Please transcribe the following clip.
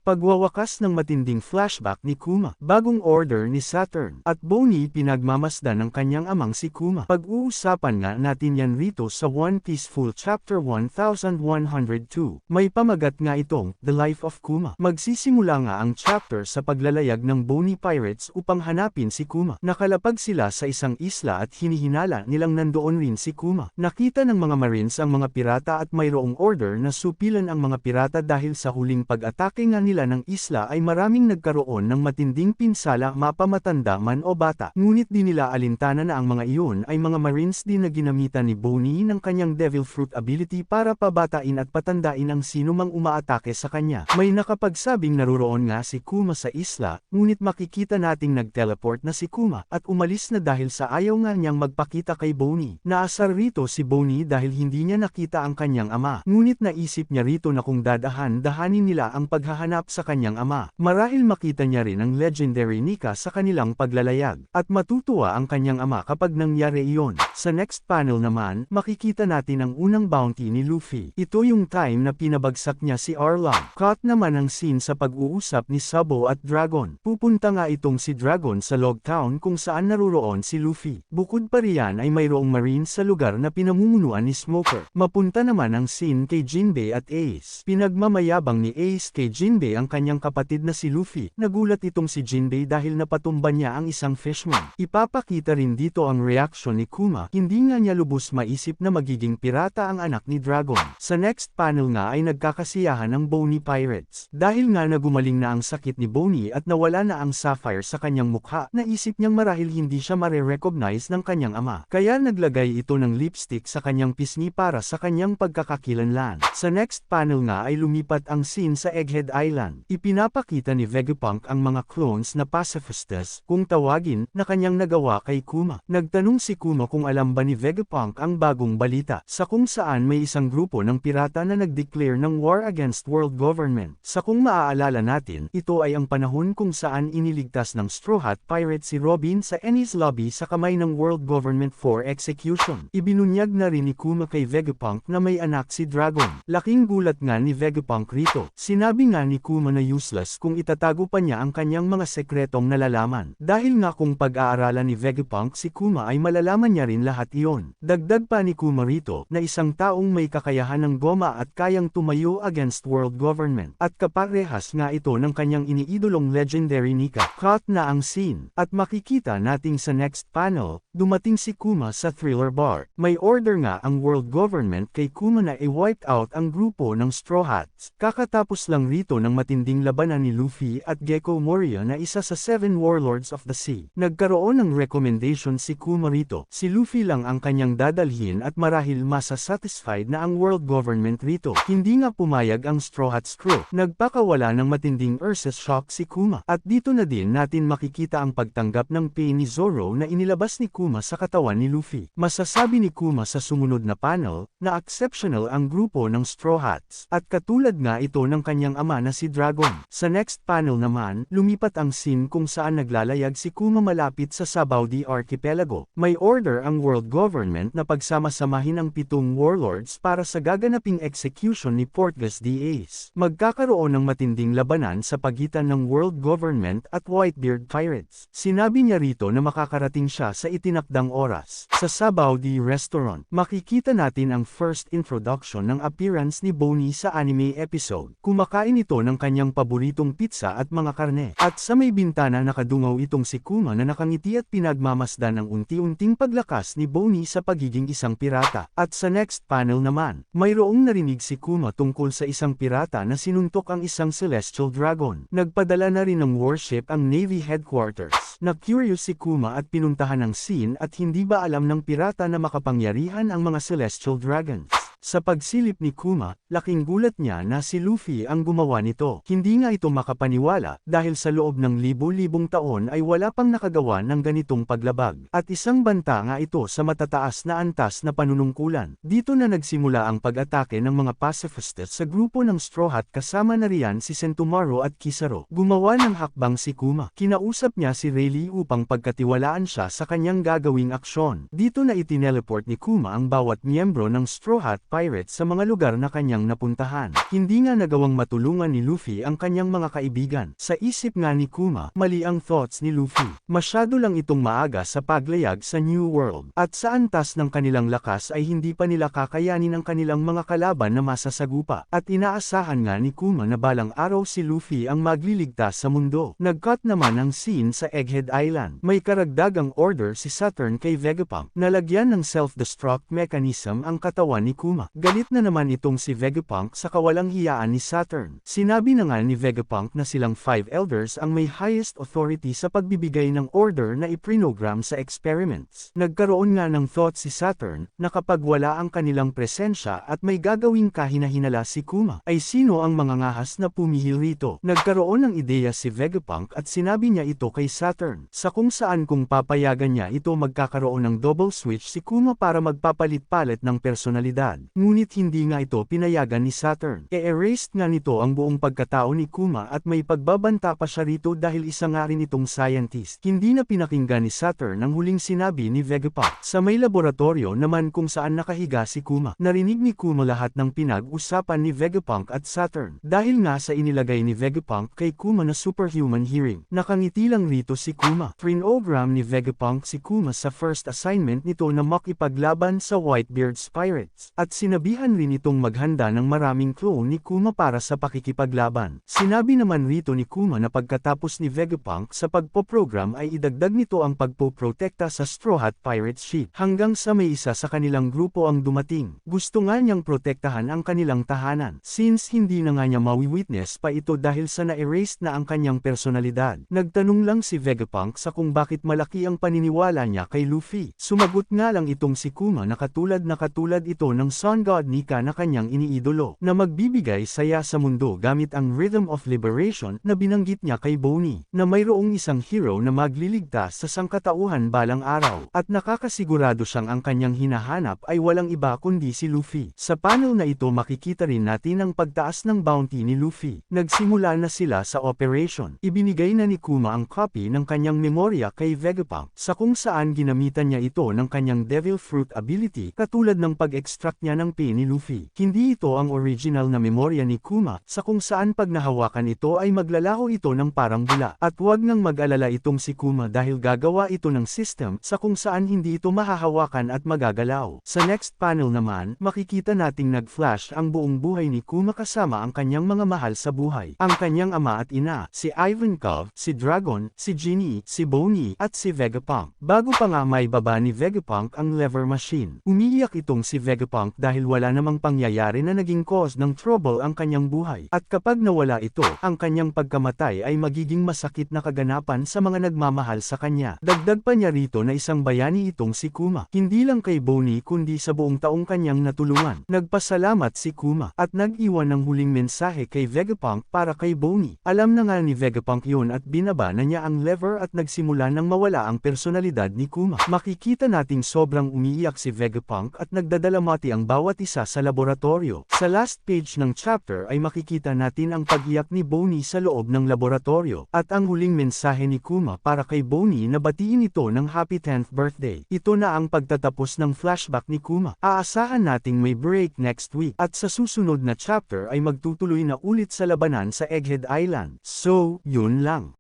Pagwawakas ng matinding flashback ni Kuma, bagong order ni Saturn, at Bonnie pinagmamasdan ng kanyang amang si Kuma. Pag-uusapan nga natin yan rito sa One Piece Full Chapter 1102. May pamagat nga itong, The Life of Kuma. Magsisimula nga ang chapter sa paglalayag ng Bonnie Pirates upang hanapin si Kuma. Nakalapag sila sa isang isla at hinihinala nilang nandoon rin si Kuma. Nakita ng mga Marines ang mga pirata at mayroong order na supilan ang mga pirata dahil sa huling pag-atake nga nila ng isla ay maraming nagkaroon ng matinding pinsala mapamatanda man o bata. Ngunit di nila alintana na ang mga iyon ay mga Marines din na ginamitan ni Bonnie ng kanyang Devil Fruit ability para pabatain at patandain ang sino mang umaatake sa kanya. May nakapagsabing naruroon nga si Kuma sa isla, ngunit makikita nating nag-teleport na si Kuma at umalis na dahil sa ayaw nga niyang magpakita kay Bonnie. Naasar rito si Bonnie dahil hindi niya nakita ang kanyang ama. Ngunit naisip niya rito na kung dadahan-dahanin nila ang paghahanap sa kanyang ama, marahil makita niya rin ang legendary Nika sa kanilang paglalayag, at matutuwa ang kanyang ama kapag nangyari iyon. Sa next panel naman, makikita natin ang unang bounty ni Luffy. Ito yung time na pinabagsak niya si Arlong. Cut naman ang scene sa pag-uusap ni Sabo at Dragon. Pupunta nga itong si Dragon sa Log Town kung saan naruroon si Luffy. Bukod pa riyan ay mayroong Marines sa lugar na pinamumunuan ni Smoker. Mapunta naman ang scene kay Jinbei at Ace. Pinagmamayabang ni Ace kay Jinbei ang kanyang kapatid na si Luffy. Nagulat itong si Jinbei dahil napatumba niya ang isang fishman. Ipapakita rin dito ang reaksyon ni Kuma, hindi nga niya lubos maisip na magiging pirata ang anak ni Dragon. Sa next panel nga ay nagkakasiyahan ang Bonnie Pirates. Dahil nga nagumaling na ang sakit ni Bonnie at nawala na ang sapphire sa kanyang mukha, naisip niyang marahil hindi siya mare-recognize ng kanyang ama. Kaya naglagay ito ng lipstick sa kanyang pisngi para sa kanyang pagkakakilanlan. Sa next panel nga ay lumipat ang scene sa Egghead Island. Ipinapakita ni Vegapunk ang mga clones na pacifistas, kung tawagin, na kanyang nagawa kay Kuma. Nagtanong si Kuma kung alam ba ni Vegapunk ang bagong balita, sa kung saan may isang grupo ng pirata na nag-declare ng war against world government. Sa kung maaalala natin, ito ay ang panahon kung saan iniligtas ng Straw Hat Pirate si Robin sa Enies Lobby sa kamay ng world government for execution. Ibinunyag na rin ni Kuma kay Vegapunk na may anak si Dragon. Laking gulat nga ni Vegapunk rito. Sinabi nga ni Kuma na useless kung itatago pa niya ang kanyang mga sekretong nalalaman. Dahil nga kung pag-aaralan ni Vegapunk si Kuma ay malalaman niya rin lahat iyon. Dagdag pa ni Kuma rito na isang taong may kakayahan ng goma at kayang tumayo against world government. At kaparehas nga ito ng kanyang iniidolong legendary Nika. Cut na ang scene. At makikita nating sa next panel, dumating si Kuma sa Thriller Bar. May order nga ang world government kay Kuma na i-wipe out ang grupo ng Straw Hats. Kakatapos lang rito ng matinding labanan ni Luffy at Gecko Moria na isa sa 7 Warlords of the Sea. Nagkaroon ng recommendation si Kuma rito. Si Luffy lang ang kanyang dadalhin at marahil masasatisfied na ang world government rito. Hindi nga pumayag ang Straw Hats crew. Nagpakawala ng matinding Ursus shock si Kuma. At dito na din natin makikita ang pagtanggap ng pain ni Zoro na inilabas ni Kuma sa katawan ni Luffy. Masasabi ni Kuma sa sumunod na panel na exceptional ang grupo ng Straw Hats. At katulad nga ito ng kanyang ama na si Dragon. Sa next panel naman, lumipat ang scene kung saan naglalayag si Kuma malapit sa Sabaudi Archipelago. May order ang world government na pagsama-samahin ang 7 warlords para sa gaganaping execution ni Portgas D. Ace. Magkakaroon ng matinding labanan sa pagitan ng world government at Whitebeard Pirates. Sinabi niya rito na makakarating siya sa itinakdang oras. Sa Sabaudi Restaurant, makikita natin ang first introduction ng appearance ni Bonnie sa anime episode. Kumakain ito ng kanyang paboritong pizza at mga karne. At sa may bintana nakadungaw itong si Kuma na nakangiti at pinagmamasdan ang unti-unting paglakas ni Bonnie sa pagiging isang pirata. At sa next panel naman, mayroong narinig si Kuma tungkol sa isang pirata na sinuntok ang isang celestial dragon. Nagpadala na rin ng warship ang Navy headquarters. Na-curious si Kuma at pinuntahan ang scene at hindi ba alam ng pirata na makapangyarihan ang mga celestial dragons. Sa pagsilip ni Kuma, laking gulat niya na si Luffy ang gumawa nito. Hindi nga ito makapaniwala dahil sa loob ng libo-libong taon ay wala pang nakagawa ng ganitong paglabag. At isang banta nga ito sa matataas na antas na panunungkulan. Dito na nagsimula ang pag-atake ng mga pacifistas sa grupo ng Straw Hat kasama na riyan si Sentomaru at Kizaru. Gumawa ng hakbang si Kuma. Kinausap niya si Rayleigh upang pagkatiwalaan siya sa kanyang gagawing aksyon. Dito na itineleport ni Kuma ang bawat miyembro ng Straw Hat pirates sa mga lugar na kanyang napuntahan. Hindi nga nagawang matulungan ni Luffy ang kanyang mga kaibigan. Sa isip nga ni Kuma, mali ang thoughts ni Luffy. Masyado lang itong maaga sa paglayag sa New World. At sa antas ng kanilang lakas ay hindi pa nila kakayanin ang kanilang mga kalaban na masasagupa. At inaasahan nga ni Kuma na balang araw si Luffy ang magliligtas sa mundo. Nag-cut naman ang scene sa Egghead Island. May karagdagang order si Saturn kay Vegapunk. Nalagyan ng self-destruct mechanism ang katawan ni Kuma. Galit na naman itong si Vegapunk sa kawalang hiyaan ni Saturn. Sinabi na nga ni Vegapunk na silang 5 elders ang may highest authority sa pagbibigay ng order na iprinogram sa experiments. Nagkaroon nga ng thought si Saturn na kapag wala ang kanilang presensya at may gagawing kahinahinala si Kuma, ay sino ang mga ngahas na pumihil rito. Nagkaroon ng ideya si Vegapunk at sinabi niya ito kay Saturn, sa kung saan kung papayagan niya ito magkakaroon ng double switch si Kuma para magpapalit-palit ng personalidad. Ngunit hindi nga ito pinayagan ni Saturn. E-erased nga nito ang buong pagkatao ni Kuma at may pagbabanta pa siya rito dahil isa nga rin itong scientist. Hindi na pinakinggan ni Saturn ang huling sinabi ni Vegapunk. Sa may laboratorio naman kung saan nakahiga si Kuma, narinig ni Kuma lahat ng pinag-usapan ni Vegapunk at Saturn. Dahil nga sa inilagay ni Vegapunk kay Kuma na superhuman hearing, nakangiti lang rito si Kuma. Trinogram ni Vegapunk si Kuma sa first assignment nito na makipaglaban sa Whitebeard's Pirates. At sinabihan rin itong maghanda ng maraming clone ni Kuma para sa pakikipaglaban. Sinabi naman rito ni Kuma na pagkatapos ni Vegapunk sa pagpoprogram ay idagdag nito ang pagpoprotekta sa Straw Hat Pirate Ship. Hanggang sa may isa sa kanilang grupo ang dumating. Gusto nga niyang protektahan ang kanilang tahanan. Since hindi na nga niya mawi-witness pa ito dahil sa na-erased na ang kanyang personalidad. Nagtanong lang si Vegapunk sa kung bakit malaki ang paniniwala niya kay Luffy. Sumagot nga lang itong si Kuma na katulad ito ng Sun God Nika na kanyang iniidolo, na magbibigay saya sa mundo gamit ang Rhythm of Liberation na binanggit niya kay Bonnie, na mayroong isang hero na magliligtas sa sangkatauhan balang araw, at nakakasigurado siyang ang kanyang hinahanap ay walang iba kundi si Luffy. Sa panel na ito makikita rin natin ang pagtaas ng bounty ni Luffy. Nagsimula na sila sa operation. Ibinigay na ni Kuma ang copy ng kanyang memorya kay Vegapunk, sa kung saan ginamitan niya ito ng kanyang Devil Fruit ability katulad ng pag-extract niya ng pain ni Luffy. Hindi ito ang original na memorya ni Kuma, sa kung saan pag nahawakan ito ay maglalaho ito ng parang bula. At huwag nang mag-alala itong si Kuma dahil gagawa ito ng system sa kung saan hindi ito mahahawakan at magagalaw. Sa next panel naman, makikita nating nag-flash ang buong buhay ni Kuma kasama ang kanyang mga mahal sa buhay. Ang kanyang ama at ina, si Ivankov, si Dragon, si Genie, si Bonnie, at si Vegapunk. Bago pa nga may baba ni Vegapunk ang lever machine, umiiyak itong si Vegapunk dahil wala namang pangyayari na naging cause ng trouble ang kanyang buhay. At kapag nawala ito, ang kanyang pagkamatay ay magiging masakit na kaganapan sa mga nagmamahal sa kanya. Dagdag pa niya rito na isang bayani itong si Kuma. Hindi lang kay Bonnie kundi sa buong taong kanyang natulungan. Nagpasalamat si Kuma at nag-iwan ng huling mensahe kay Vegapunk para kay Bonnie. Alam na nga ni Vegapunk yun at binaba na niya ang lever at nagsimula nang mawala ang personalidad ni Kuma. Makikita nating sobrang umiiyak si Vegapunk at nagdadalamati ang bawat isa sa laboratorio. Sa last page ng chapter ay makikita natin ang pag-iyak ni Bonnie sa loob ng laboratorio at ang huling mensahe ni Kuma para kay Bonnie na batiin ito ng happy 10th birthday. Ito na ang pagtatapos ng flashback ni Kuma. Aasahan nating may break next week at sa susunod na chapter ay magtutuloy na ulit sa labanan sa Egghead Island. So, yun lang.